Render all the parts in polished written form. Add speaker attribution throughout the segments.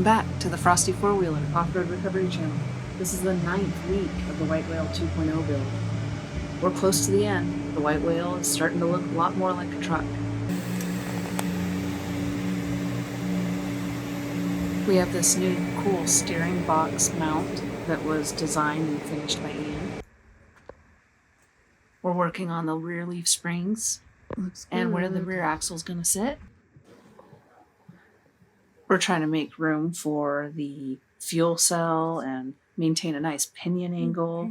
Speaker 1: Welcome back to the Frosty four-wheeler off-road recovery channel. This is the 9th week of the White Whale 2.0 build. We're close to the end. The White Whale is starting to look a lot more like a truck. We have this new cool steering box mount that was designed and finished by Ian. We're working on the rear leaf springs and where the rear axle is going to sit. We're trying to make room for the fuel cell and maintain a nice pinion angle.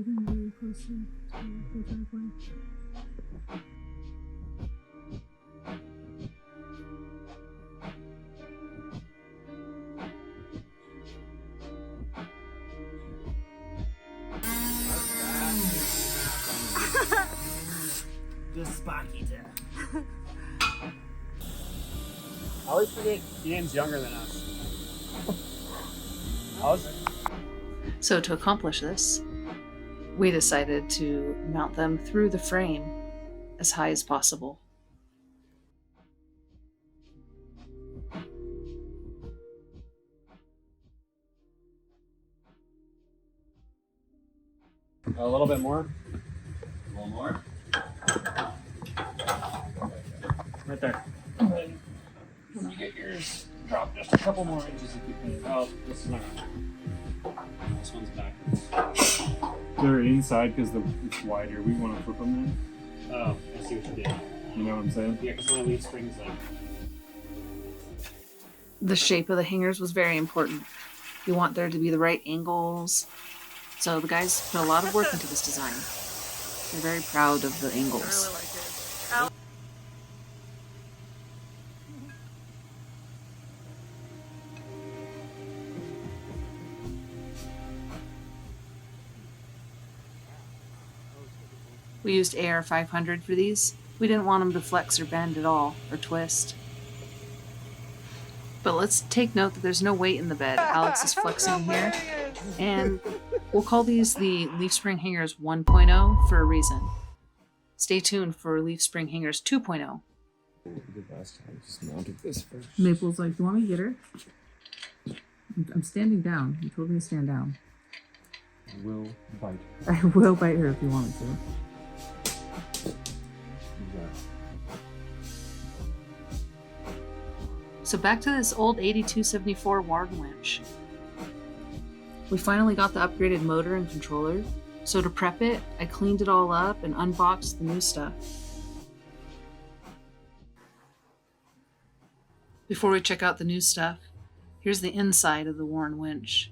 Speaker 2: Despacito. I always forget Ian's younger than us.
Speaker 1: So to accomplish this, we decided to mount them through the frame as high as possible.
Speaker 2: A little bit more.
Speaker 3: A little more.
Speaker 2: Right there. You get yours. Drop just a couple more inches if you can. Oh, this is not. This one's backwards.
Speaker 4: They're inside because it's wider. We want to flip them in.
Speaker 2: Oh, I see what you did.
Speaker 4: You know what I'm saying?
Speaker 2: Yeah, because one of the leaf springs like.
Speaker 1: The shape of the hangers was very important. You want there to be the right angles. So the guys put a lot of work into this design. They're very proud of the angles.
Speaker 5: I really like it.
Speaker 1: We used AR 500 for these. We didn't want them to flex or bend at all, or twist. But let's take note that there's no weight in the bed. Alex is flexing here. And we'll call these the Leaf Spring Hangers 1.0 for a reason. Stay tuned for Leaf Spring Hangers 2.0.
Speaker 4: Last time, just mounted this first.
Speaker 6: Maple's like, "You want me to get her?" I'm standing down. You told me to stand down.
Speaker 4: I will bite.
Speaker 6: I will bite her if you want me to.
Speaker 1: So back to this old 8274 Warden winch. We finally got the upgraded motor and controller. So to prep it, I cleaned it all up and unboxed the new stuff. Before we check out the new stuff, here's the inside of the Warren winch.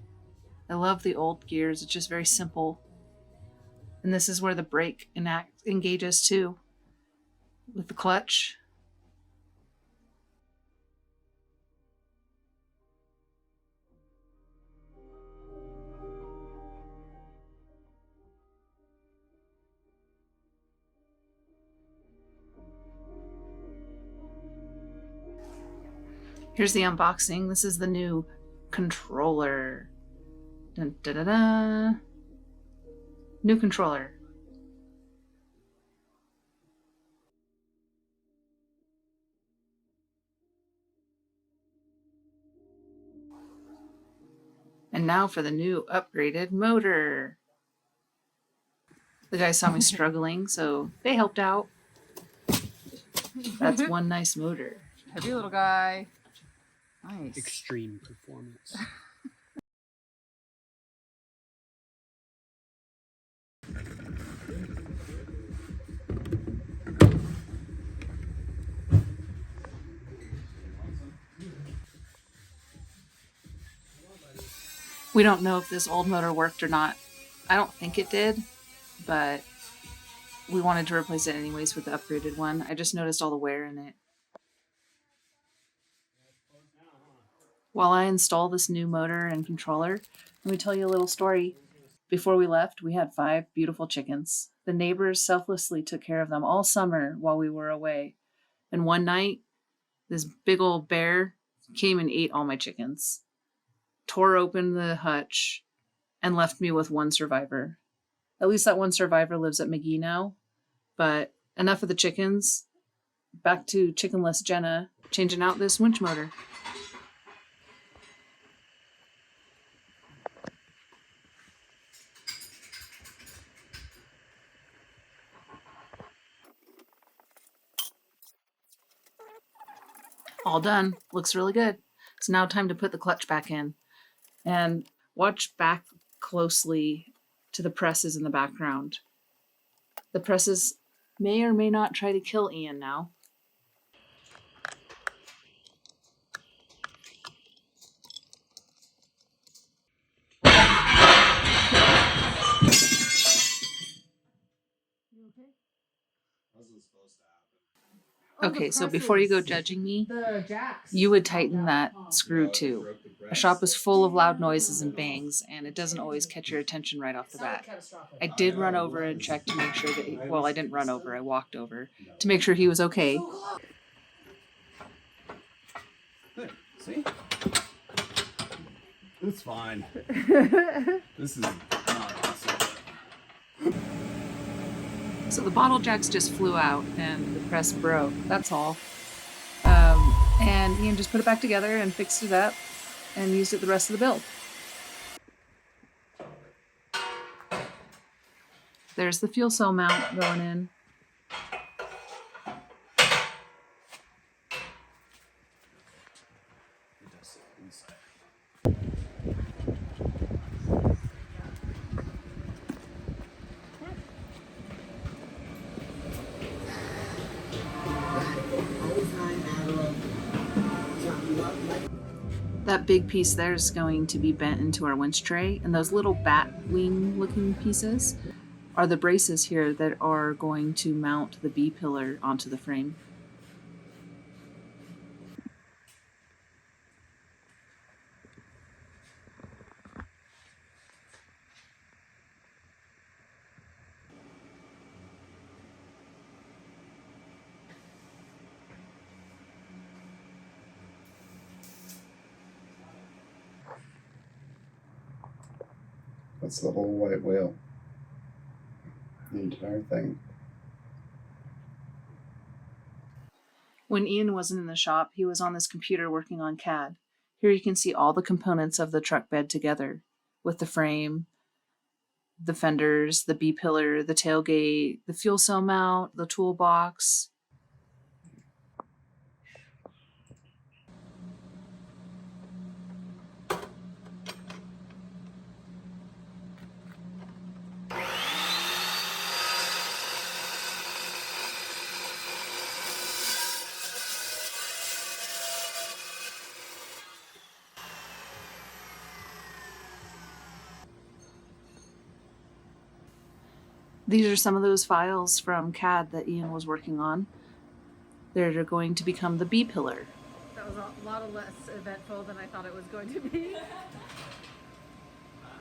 Speaker 1: I love the old gears, it's just very simple. And this is where the brake engages too, with the clutch. Here's the unboxing. This is the new controller. Dun, da, da, da. New controller. And now for the new upgraded motor. The guys saw me struggling, so they helped out. That's one nice motor.
Speaker 6: Heavy little guy. Nice.
Speaker 2: Extreme performance.
Speaker 1: We don't know if this old motor worked or not. I don't think it did, but we wanted to replace it anyways with the upgraded one. I just noticed all the wear in it. While I install this new motor and controller, let me tell you a little story. Before we left, we had 5 beautiful chickens. The neighbors selflessly took care of them all summer while we were away. And one night, this big old bear came and ate all my chickens, tore open the hutch, and left me with one survivor. At least that one survivor lives at McGee now. But enough of the chickens. Back to chickenless Jenna, changing out this winch motor. All done. Looks really good. It's now time to put the clutch back in. And watch back closely to the presses in the background. The presses may or may not try to kill Ian now.
Speaker 3: Wasn't supposed to happen.
Speaker 1: Okay, so before you go judging me, you would tighten that screw too. A shop is full of loud noises and bangs, and it doesn't always catch your attention right off the bat. I did run over and check to make sure that well, I didn't run over, I walked over to make sure he was okay.
Speaker 3: Good. See? It's fine. This is not awesome.
Speaker 1: So the bottle jacks just flew out and the press broke. That's all. And Ian just put it back together and fixed it up and used it the rest of the build. There's the fuel cell mount going in.
Speaker 3: It does sit inside.
Speaker 1: That big piece there is going to be bent into our winch tray, and those little bat wing looking pieces are the braces here that are going to mount the B pillar onto the frame.
Speaker 5: That's the whole white whale. The entire thing.
Speaker 1: When Ian wasn't in the shop, he was on this computer working on CAD. Here you can see all the components of the truck bed together, with the frame, the fenders, the B pillar, the tailgate, the fuel cell mount, the toolbox. These are some of those files from CAD that Ian was working on. They're going to become the B pillar.
Speaker 6: That was a lot less eventful than I thought it was going to be.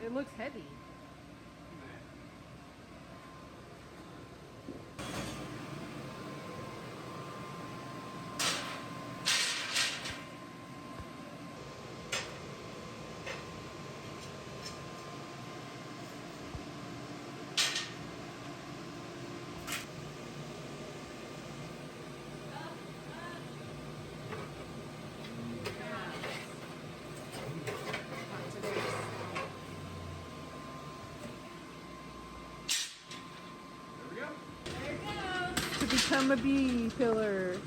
Speaker 6: It looks heavy. To become a B pillar.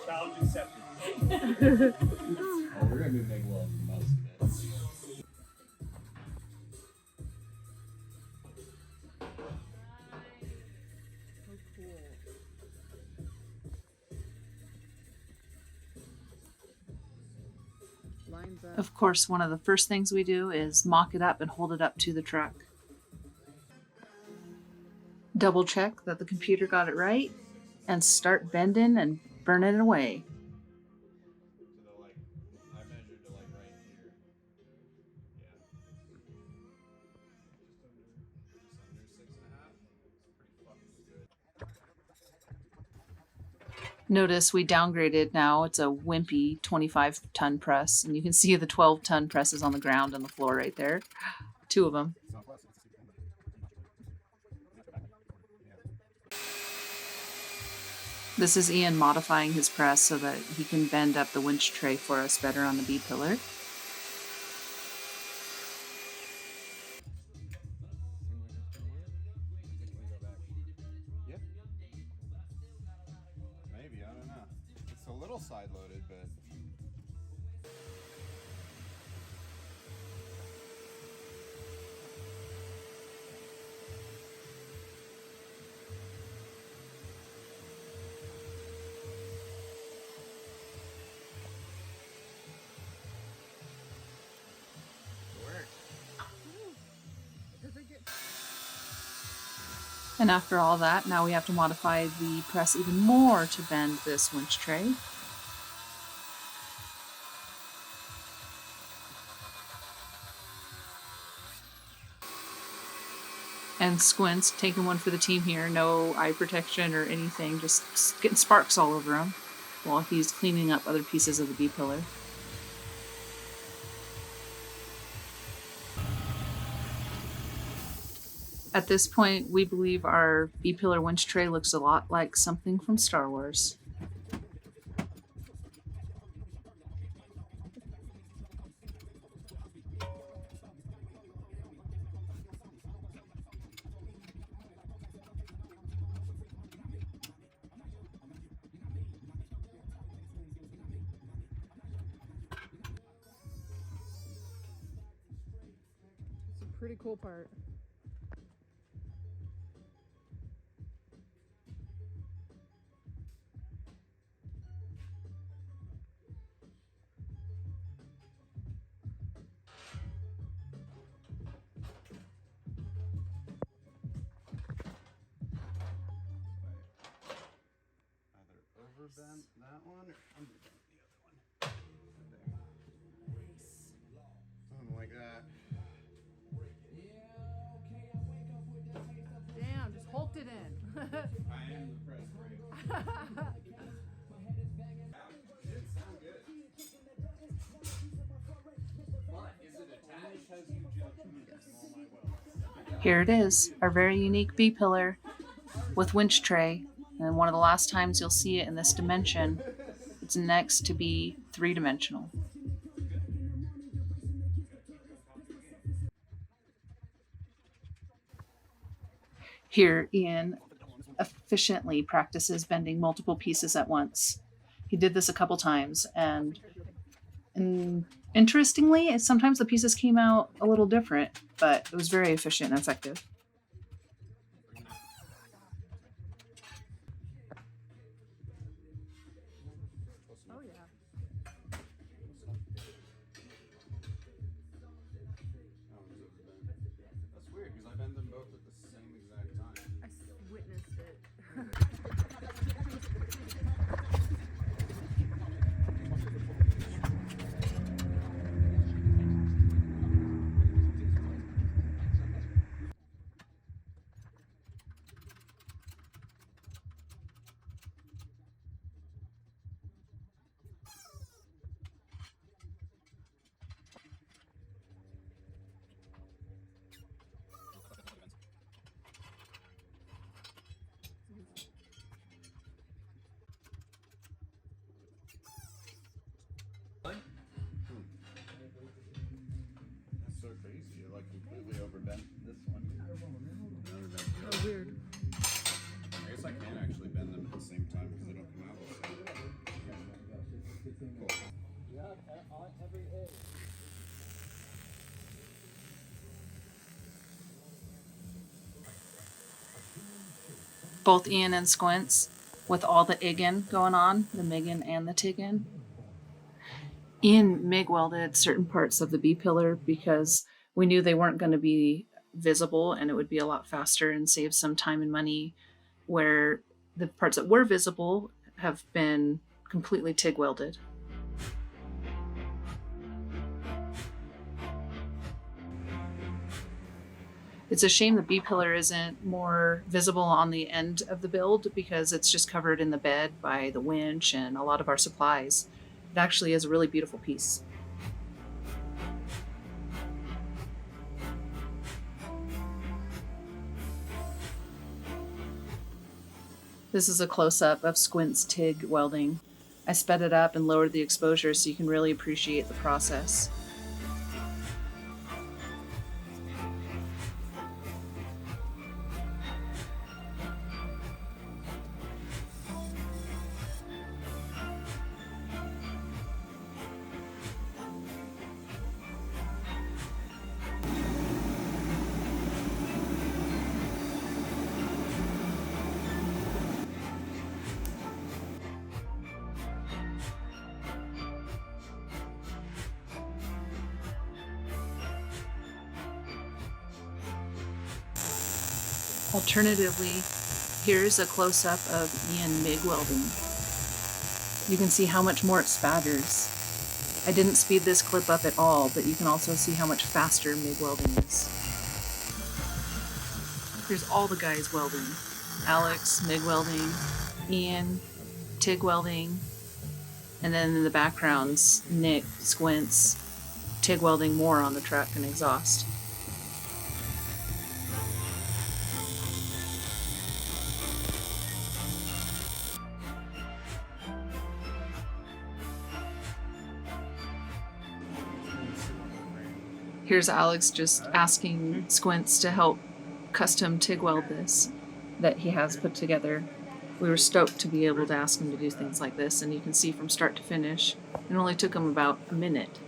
Speaker 2: Challenge accepted.
Speaker 3: Oh, we're gonna be making love for most of it.
Speaker 6: Lines up.
Speaker 1: Of course, one of the first things we do is mock it up and hold it up to the truck. Double check that the computer got it right and start bending and burning it away.
Speaker 3: So they're like, I measured to like right here. Yeah. Just under 6.5. It's pretty fucking good.
Speaker 1: Notice we downgraded now. It's a wimpy 25-ton press, and you can see the 12-ton presses on the ground and the floor right there. Two of them. This is Ian modifying his press so that he can bend up the winch tray for us better on the B pillar.
Speaker 3: Yeah. Maybe, I don't know. Let's still side loaded, but
Speaker 1: And after all that, now we have to modify the press even more to bend this winch tray. And Squint's taking one for the team here. No eye protection or anything, just getting sparks all over him while he's cleaning up other pieces of the B-pillar. At this point, we believe our B-pillar winch tray looks a lot like something from Star Wars.
Speaker 6: It's a pretty cool part.
Speaker 3: either overbent that one or underbent the other one. Right there. Something like that.
Speaker 6: Damn, just hulked it in.
Speaker 3: I am the press brake. It sounds good. But is it attached? Because you judge me from all my welds.
Speaker 1: Here it is, our very unique B-pillar with winch tray. And one of the last times you'll see it in this dimension, it's next to be three-dimensional. Here, Ian efficiently practices bending multiple pieces at once. He did this a couple times, and interestingly, sometimes the pieces came out a little different, but it was very efficient and effective.
Speaker 6: Oh yeah.
Speaker 3: That's weird because I bend them both at the same exact time.
Speaker 6: I witnessed it.
Speaker 3: That's so crazy. You like completely overbent this one.
Speaker 6: Oh, weird.
Speaker 3: I guess I can actually bend them at the same time because they don't come out the same. Cool.
Speaker 1: Both Ian and Squints, with all the iggin going on, the miggin and the tiggin. Ian MIG welded certain parts of the B-pillar because we knew they weren't going to be visible and it would be a lot faster and save some time and money, where the parts that were visible have been completely TIG welded. It's a shame the B-pillar isn't more visible on the end of the build because it's just covered in the bed by the winch and a lot of our supplies. It actually is a really beautiful piece. This is a close-up of Squint's TIG welding. I sped it up and lowered the exposure so you can really appreciate the process. Alternatively, here's a close-up of Ian MIG welding. You can see how much more it spatters. I didn't speed this clip up at all, but you can also see how much faster MIG welding is. Here's all the guys welding. Alex, MIG welding, Ian, TIG welding, and then in the backgrounds, Nick, Squints, TIG welding more on the truck and exhaust. Here's Alex just asking Squints to help custom TIG weld this that he has put together. We were stoked to be able to ask him to do things like this, and you can see from start to finish, it only took him about a minute.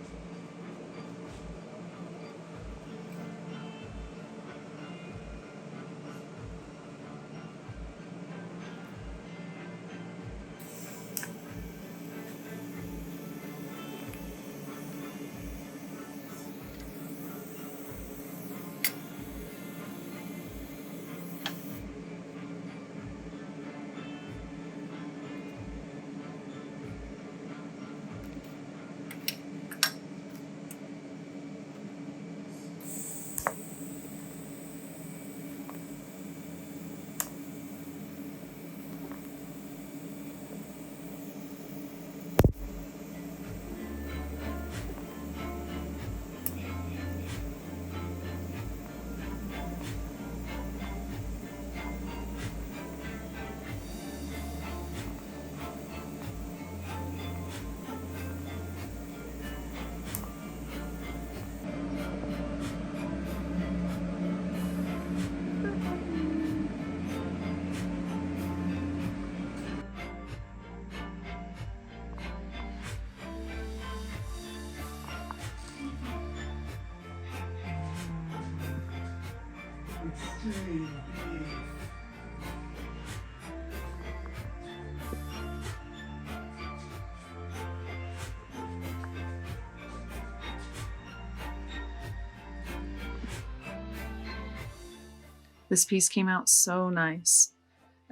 Speaker 1: This piece came out so nice.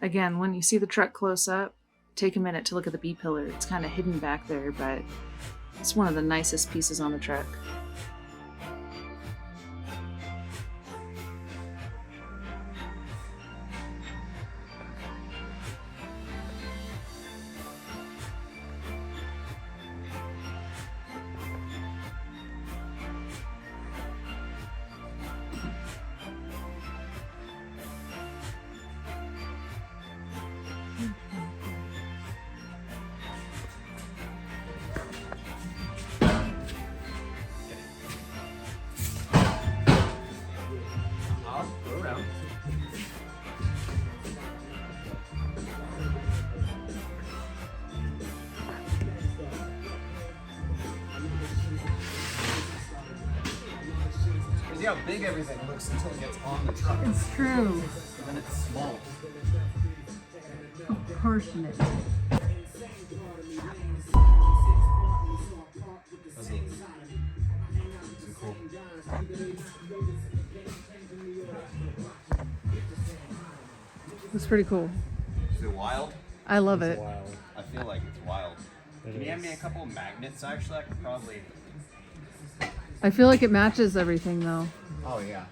Speaker 1: Again, when you see the truck close up, take a minute to look at the B-pillar. It's kind of hidden back there, but it's one of the nicest pieces on the truck.
Speaker 3: See how big everything looks until it gets on the truck.
Speaker 6: It's true.
Speaker 3: Then it's small.
Speaker 6: Proportionate.
Speaker 3: Cool.
Speaker 6: It's pretty cool.
Speaker 3: Is it wild?
Speaker 6: I love it.
Speaker 2: Wild.
Speaker 3: I feel like it's wild.
Speaker 2: It
Speaker 3: Can you hand me a
Speaker 2: is.
Speaker 3: couple of magnets? Actually, I could probably.
Speaker 6: I feel like it matches everything though.
Speaker 3: Oh yeah.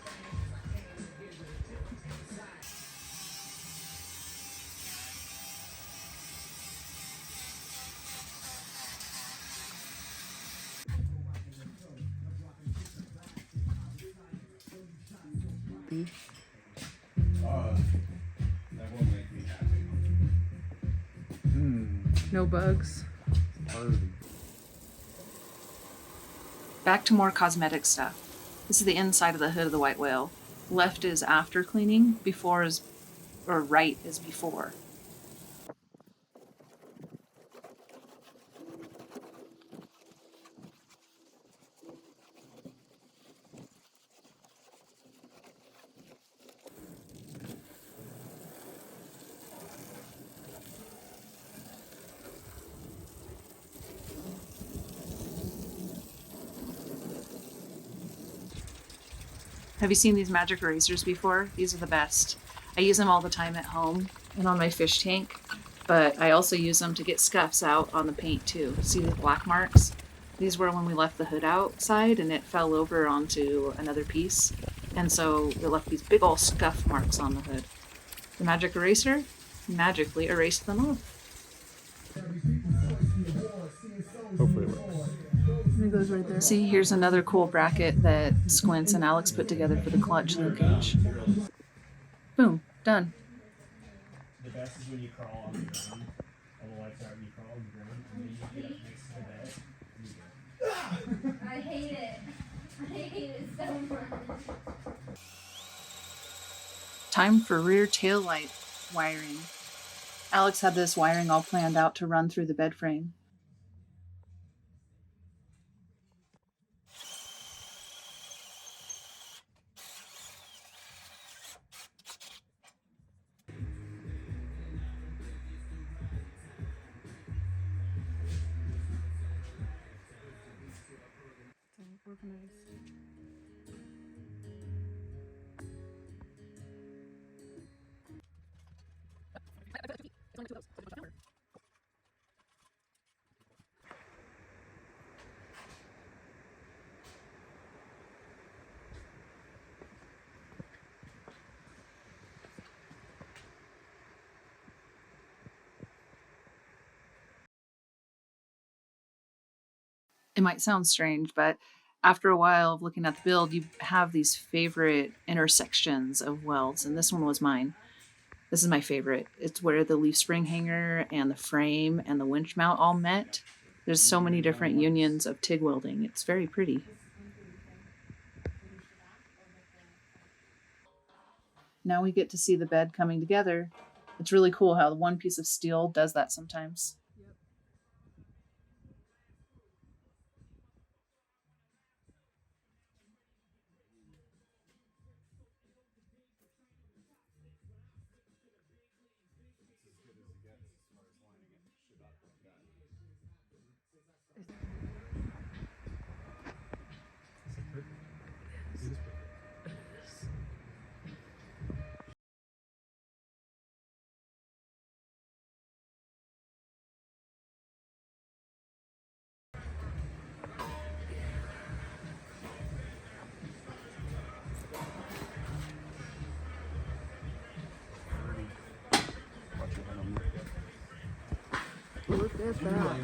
Speaker 3: That won't make me happy.
Speaker 6: No bugs.
Speaker 1: Back to more cosmetic stuff. This is the inside of the hood of the white whale. Left is after cleaning, before is, or right is before. Have you seen these magic erasers before? These are the best. I use them all the time at home and on my fish tank, but I also use them to get scuffs out on the paint too. See the black marks? These were when we left the hood outside and it fell over onto another piece. And so it left these big old scuff marks on the hood. The magic eraser magically erased them off.
Speaker 4: Hopefully it works.
Speaker 6: It goes right there.
Speaker 1: See, here's another cool bracket that Squints and Alex put together for the clutch loop cage. Boom, done.
Speaker 2: The best is when you crawl on the ground. All the lights out and you crawl on the ground and then you get up next to the bed.
Speaker 7: I hate it. I hate it so much.
Speaker 1: Time for rear tail light wiring. Alex had this wiring all planned out to run through the bed frame. It might sound strange, but after a while of looking at the build, you have these favorite intersections of welds, and this one was mine. This is my favorite. It's where the leaf spring hanger and the frame and the winch mount all met. There's so many different unions of TIG welding. It's very pretty. Now we get to see the bed coming together. It's really cool how the one piece of steel does that sometimes.
Speaker 6: Look at that.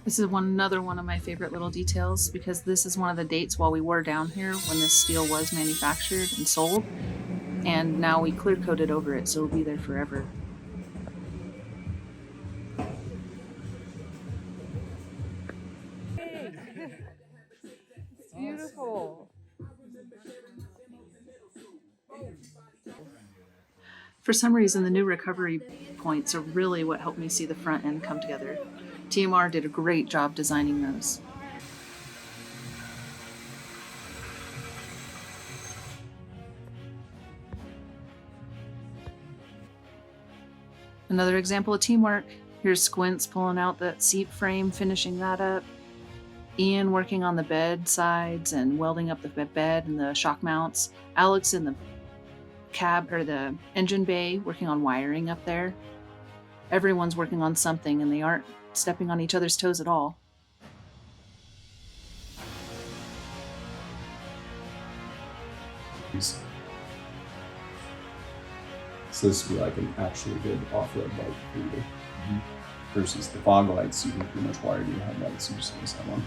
Speaker 1: This is another one of my favorite little details because this is one of the dates while we were down here when this steel was manufactured and sold, and now we clear coated over it, so it'll be there forever.
Speaker 6: Beautiful.
Speaker 1: For some reason, the new recovery points are really what helped me see the front end come together. TMR did a great job designing those. Another example of teamwork. Here's Squints pulling out that seat frame, finishing that up. Ian working on the bed sides and welding up the bed and the shock mounts. Alex in the cab or the engine bay working on wiring up there. Everyone's working on something and they aren't stepping on each other's toes at all.
Speaker 8: So this would be like an actually good off-road bike for you. Versus the fog lights, you can pretty much wire your headlights, you just use that one.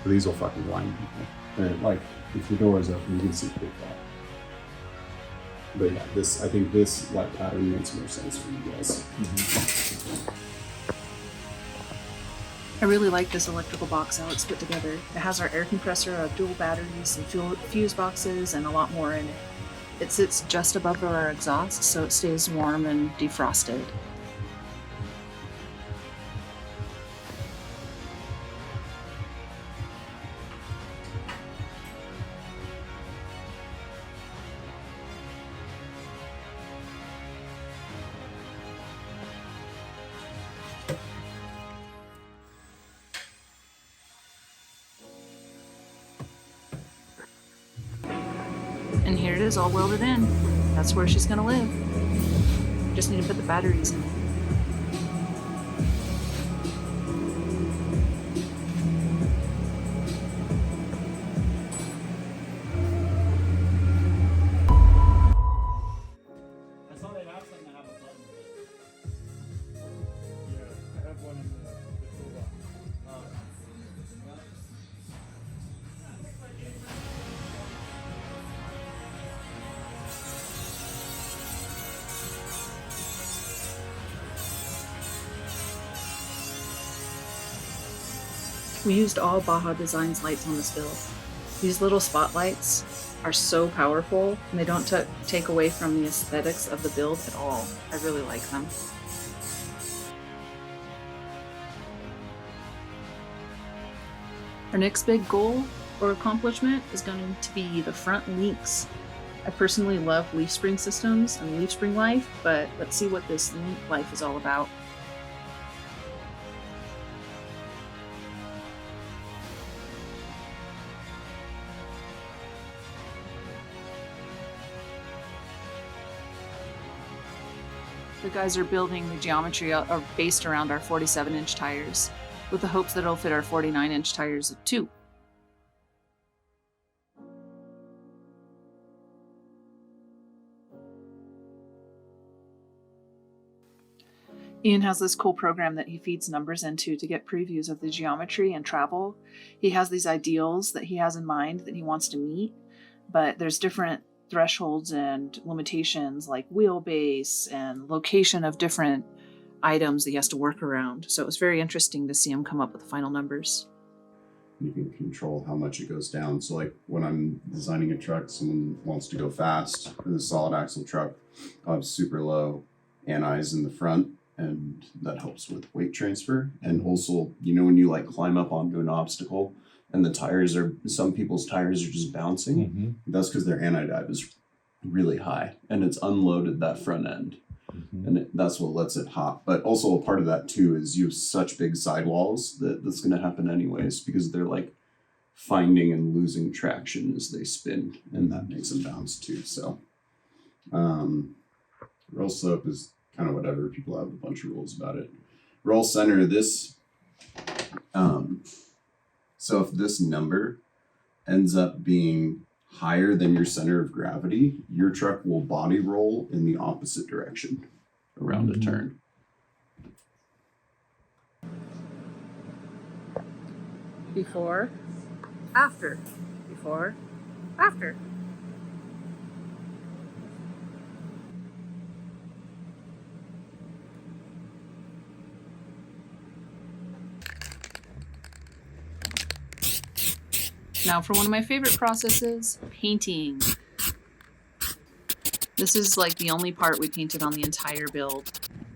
Speaker 8: But these will fucking blind people. They're like, if your door is open, you can see pretty far. But yeah, this, I think this light pattern makes more sense for you guys.
Speaker 1: I really like this electrical box Alex put together. It has our air compressor, our dual batteries, and fuse boxes, and a lot more in it. It sits just above our exhaust, so it stays warm and defrosted. And here it is all welded in. That's where she's gonna live. Just need to put the batteries in it.
Speaker 2: I saw they have some that have a button.
Speaker 4: Yeah, I have one in the toolbox.
Speaker 1: We used all Baja Designs lights on this build. These little spotlights are so powerful and they don't take away from the aesthetics of the build at all. I really like them. Our next big goal or accomplishment is going to be the front links. I personally love leaf spring systems and leaf spring life, but let's see what this link life is all about. The guys are building the geometry based around our 47-inch tires, with the hopes that it'll fit our 49-inch tires too. Ian has this cool program that he feeds numbers into to get previews of the geometry and travel. He has these ideals that he has in mind that he wants to meet, but there's different thresholds and limitations like wheelbase and location of different items that he has to work around. So it was very interesting to see him come up with the final numbers.
Speaker 5: You can control how much it goes down. So like when I'm designing a truck, someone wants to go fast in a solid axle truck, I'll have super low anis in the front, and that helps with weight transfer. And also, you know, when you like climb up onto an obstacle and the tires are, some people's tires are just bouncing, that's because their anti-dive is really high and it's unloaded that front end. And that's what lets it hop. But also a part of that too is you have such big sidewalls that that's going to happen anyways, because they're like finding and losing traction as they spin, and that makes them bounce too. So roll slope is kind of whatever. People have a bunch of rules about it. Roll center, this so if this number ends up being higher than your center of gravity, your truck will body roll in the opposite direction around a turn.
Speaker 1: Before, after, before, after. Now for one of my favorite processes, painting. This is like the only part we painted on the entire build.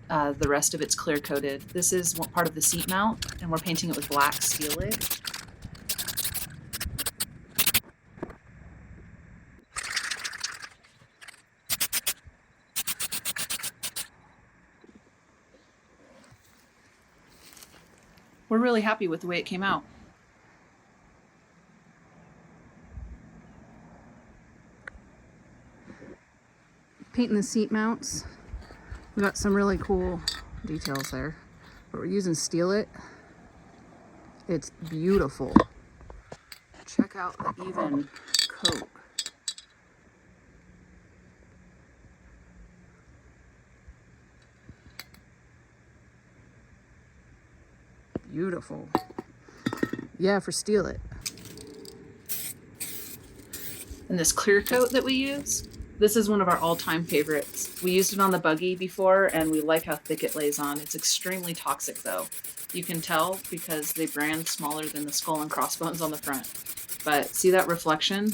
Speaker 1: The rest of it's clear coated. This is one part of the seat mount, and we're painting it with black steelite. We're really happy with the way it came out. Painting the seat mounts. We got some really cool details there, but we're using steelite. It's beautiful. Check out the even coat. Beautiful. Yeah, for steelite. And this clear coat that we use, this is one of our all-time favorites. We used it on the buggy before, and we like how thick it lays on. It's extremely toxic, though. You can tell because they brand smaller than the skull and crossbones on the front. But see that reflection?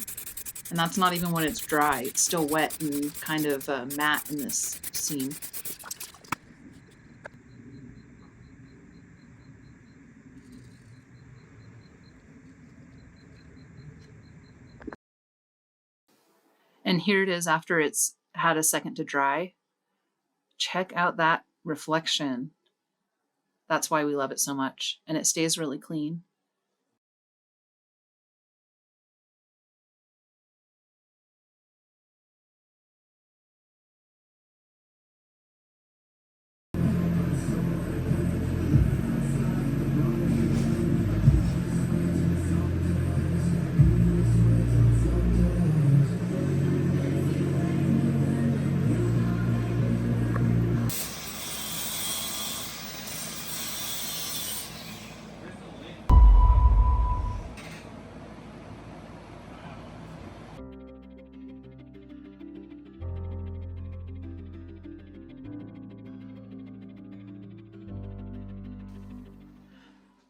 Speaker 1: And that's not even when it's dry. It's still wet and kind of matte in this scene. And here it is after it's had a second to dry. Check out that reflection. That's why we love it so much. And it stays really clean.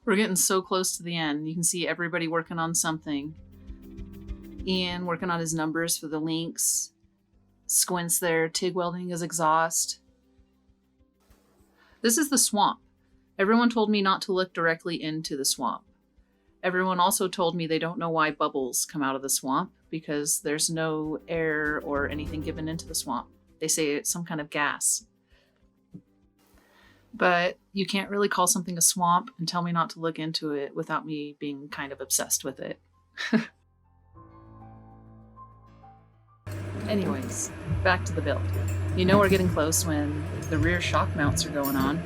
Speaker 1: We're getting so close to the end. You can see everybody working on something. Ian working on his numbers for the links. Squint's there, TIG welding his exhaust. This is the swamp. Everyone told me not to look directly into the swamp. Everyone also told me they don't know why bubbles come out of the swamp because there's no air or anything given into the swamp. They say it's some kind of gas. But you can't really call something a swamp and tell me not to look into it without me being kind of obsessed with it. Anyways, back to the build. You know we're getting close when the rear shock mounts are going on.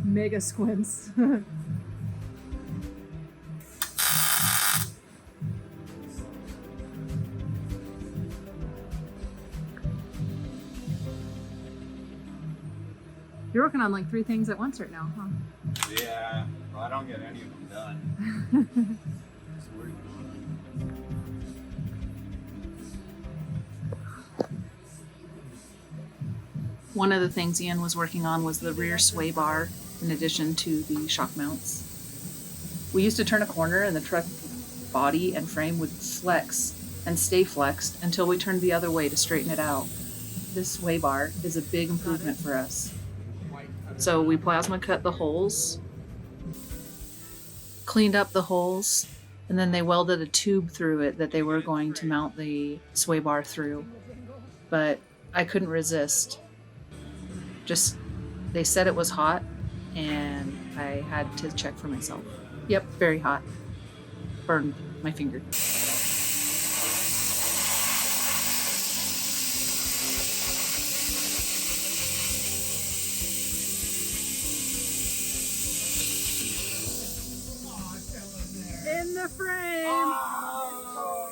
Speaker 6: Mega squints. You're working on like 3 things at once right now, huh?
Speaker 3: Yeah, well, I don't get any of them done. Just working on
Speaker 1: One of the things Ian was working on was the rear sway bar in addition to the shock mounts. We used to turn a corner and the truck body and frame would flex and stay flexed until we turned the other way to straighten it out. This sway bar is a big improvement for us. So we plasma cut the holes, cleaned up the holes, and then they welded a tube through it that they were going to mount the sway bar through. But I couldn't resist. They said it was hot, and I had to check for myself. Yep, very hot. Burned my finger.
Speaker 6: In the frame!
Speaker 3: Oh,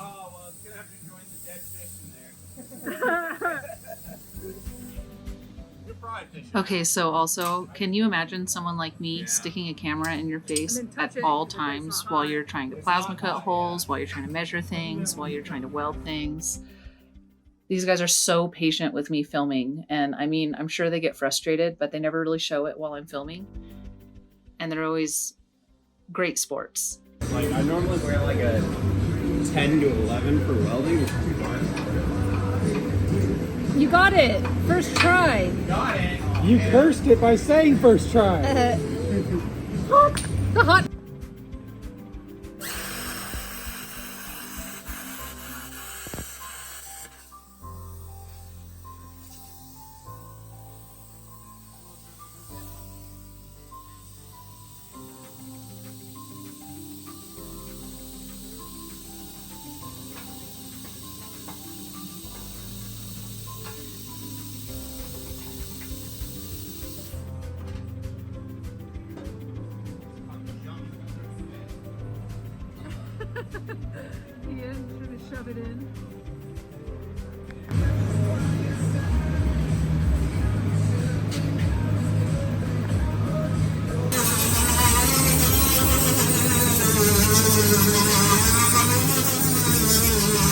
Speaker 3: well, it's gonna have to join the dead fish in there. You're probably fishing.
Speaker 1: Okay, so also, can you imagine someone like me sticking a camera in your face
Speaker 6: And then touch
Speaker 1: at
Speaker 6: it
Speaker 1: all
Speaker 6: because it's
Speaker 1: times
Speaker 6: not
Speaker 1: while
Speaker 6: hot.
Speaker 1: you're trying to plasma cut holes, while you're trying to measure things, while you're trying to weld things? These guys are so patient with me filming, and I mean, I'm sure they get frustrated, but they never really show it while I'm filming. And they're always great sports.
Speaker 2: Like, I normally wear like a 10 to 11 for welding.
Speaker 6: You got it! First try!
Speaker 3: Got it.
Speaker 2: You cursed it by saying first try.
Speaker 6: The hot. Ian trying to shove it in.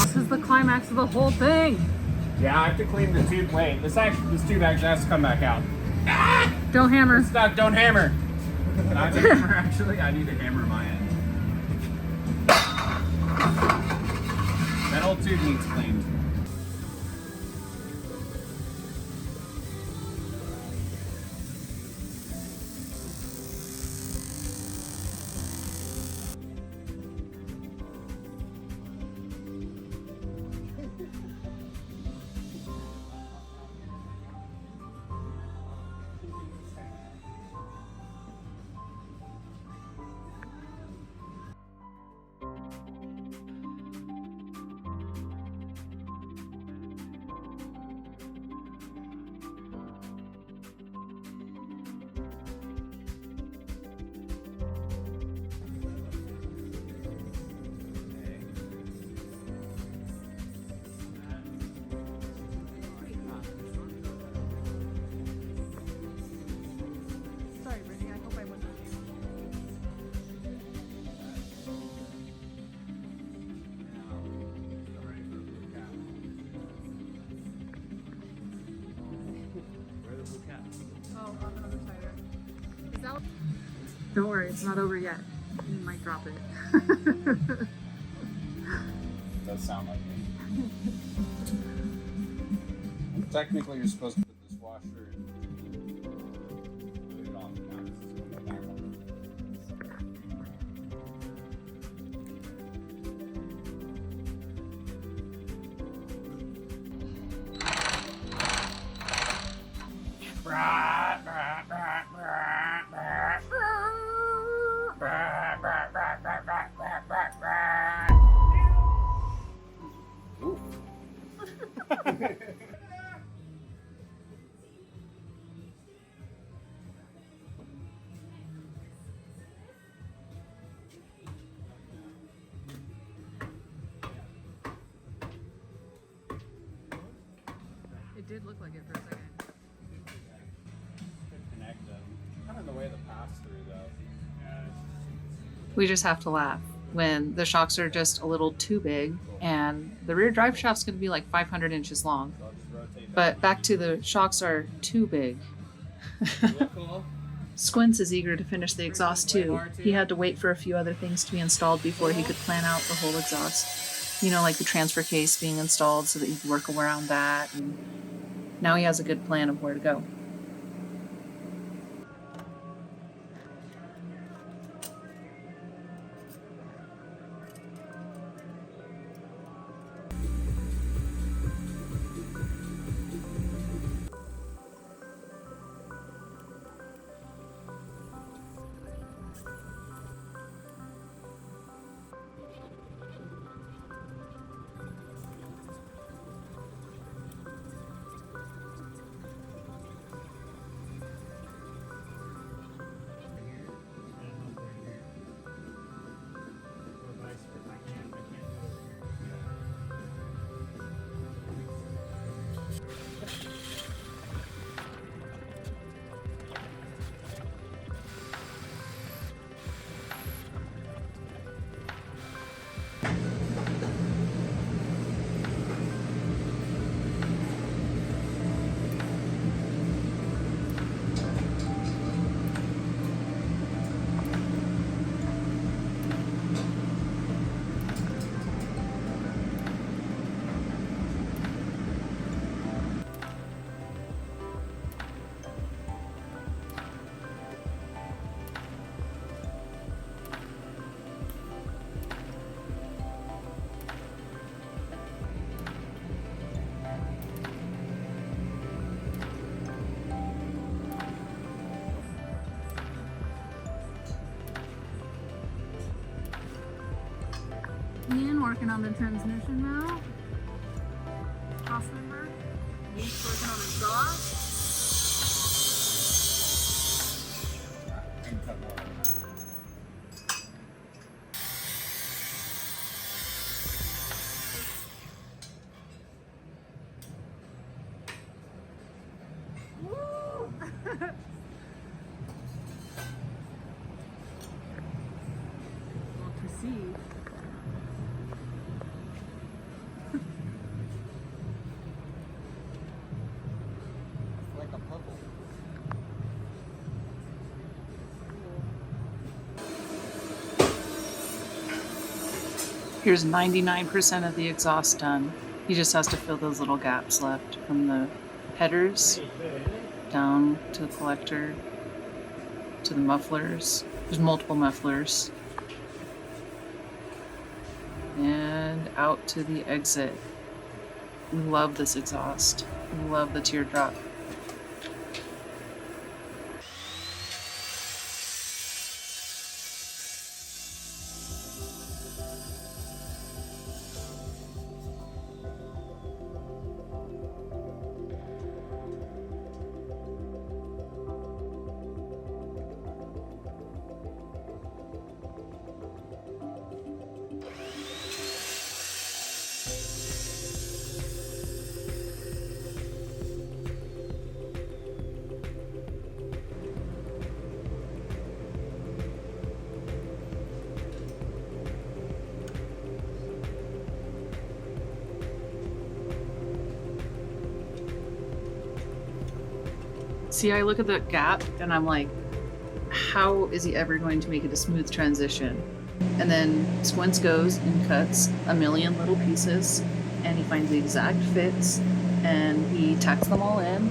Speaker 6: This is the climax of the whole thing.
Speaker 2: Yeah, I have to clean the tube. Wait, this tube actually has to come back out.
Speaker 6: Don't hammer.
Speaker 2: It's stuck, don't hammer. Can I have a hammer actually? I need to hammer my end. That old tube needs cleaned.
Speaker 6: Oh, I'll have another tire. Is that... Don't worry, it's not over yet. You might drop it.
Speaker 8: Does sound like me. Technically, you're supposed to put this washer in. Put it on now. This is going back on.
Speaker 6: It did look like it for a second.
Speaker 8: Connect them. Kind of in the way of the pass through, though.
Speaker 1: We just have to laugh when the shocks are just a little too big, and the rear drive shaft's going to be like 500 inches long.
Speaker 8: So I'll just rotate
Speaker 1: But back to the shocks are too big. Squints is eager to finish the exhaust too. He had to wait for a few other things to be installed before he could plan out the whole exhaust. You know, like the transfer case being installed so that he could work around that. And now he has a good plan of where to go.
Speaker 6: Ian working on the transmission now. Cross member. Ian's working on exhaust. Woo! Well, proceed.
Speaker 8: like a puzzle.
Speaker 1: Here's 99% of the exhaust done. He just has to fill those little gaps left from the headers down to the collector to the mufflers. There's multiple mufflers. And out to the exit. We love this exhaust. We love the teardrop. See, I look at the gap and I'm like, how is he ever going to make it a smooth transition? And then Squints goes and cuts a million little pieces and he finds the exact fits and he tacks them all in.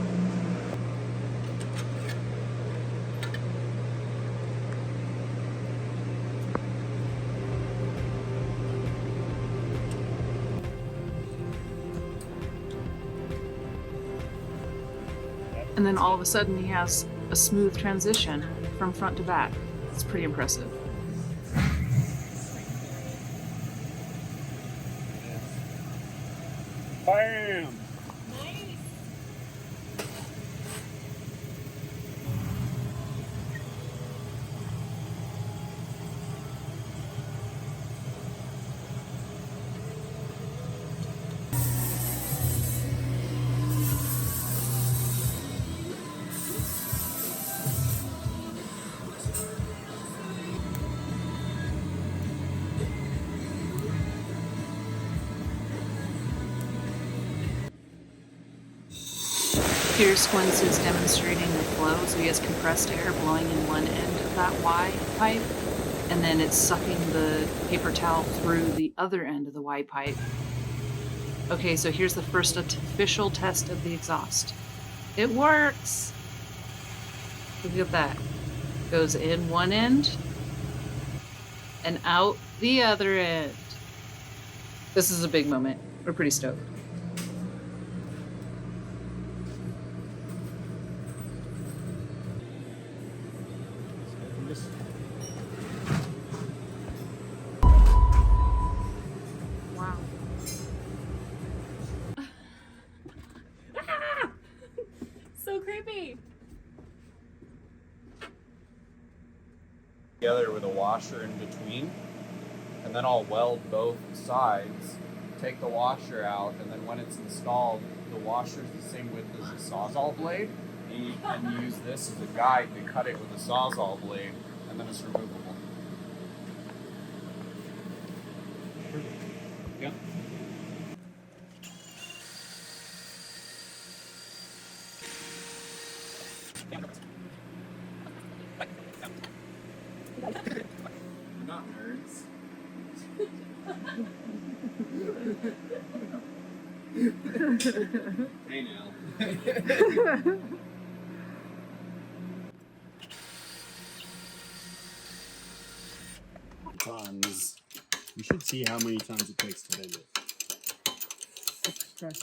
Speaker 1: And then all of a sudden he has a smooth transition from front to back. It's pretty impressive.
Speaker 2: Bam!
Speaker 1: Here Squints is demonstrating the flow, so he has compressed air blowing in one end of that Y pipe, and then it's sucking the paper towel through the other end of the Y pipe. Okay, so here's the first official test of the exhaust. It works! Look at that. Goes in one end and out the other end. This is a big moment. We're pretty stoked.
Speaker 6: Wow. So creepy.
Speaker 8: Together with a washer in between, and then I'll weld both sides, take the washer out, and then when it's installed, the washer is the same width as the Sawzall blade, and use this as a guide to cut it with the Sawzall blade, and then it's removable.
Speaker 2: Yeah.
Speaker 8: We're not nerds. Hey now.
Speaker 2: Tons. You should see how many times it takes to bend it.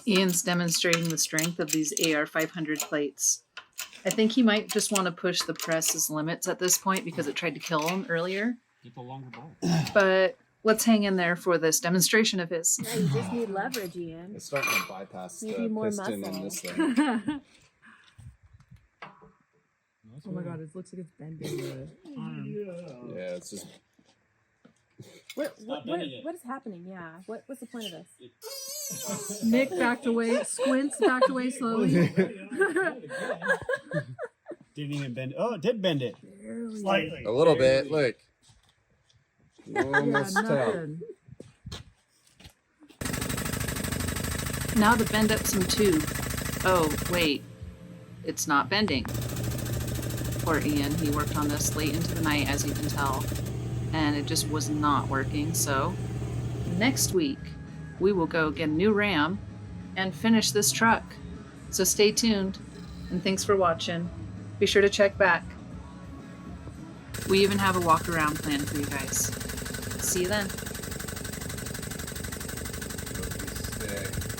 Speaker 1: Ian's demonstrating the strength of these AR 500 plates. I think he might just want to push the press's limits at this point because it tried to kill him earlier.
Speaker 2: Get the longer ball.
Speaker 1: But let's hang in there for this demonstration of his.
Speaker 6: Yeah, you just need leverage, Ian.
Speaker 3: It's starting to bypass
Speaker 6: Maybe
Speaker 3: the
Speaker 6: more
Speaker 3: piston
Speaker 6: muscle.
Speaker 3: in this thing.
Speaker 6: Oh my god, it looks like it's bending the arm.
Speaker 3: Yeah, it's just
Speaker 6: What
Speaker 2: bending it.
Speaker 6: is happening? Yeah. What's the point of this?
Speaker 9: Nick backed away. Squints backed away slowly.
Speaker 2: Didn't even bend it. Oh, it did bend it. Slightly.
Speaker 3: a little bit. Look,
Speaker 9: Yeah,
Speaker 3: almost out.
Speaker 9: nothing.
Speaker 1: Now to bend up some tube. Oh, wait. It's not bending. Poor Ian. He worked on this late into the night, as you can tell. And it just was not working. So next week, we will go get a new RAM and finish this truck. So stay tuned. And thanks for watching. Be sure to check back. We even have a walk around plan for you guys. See you then.
Speaker 3: Sick.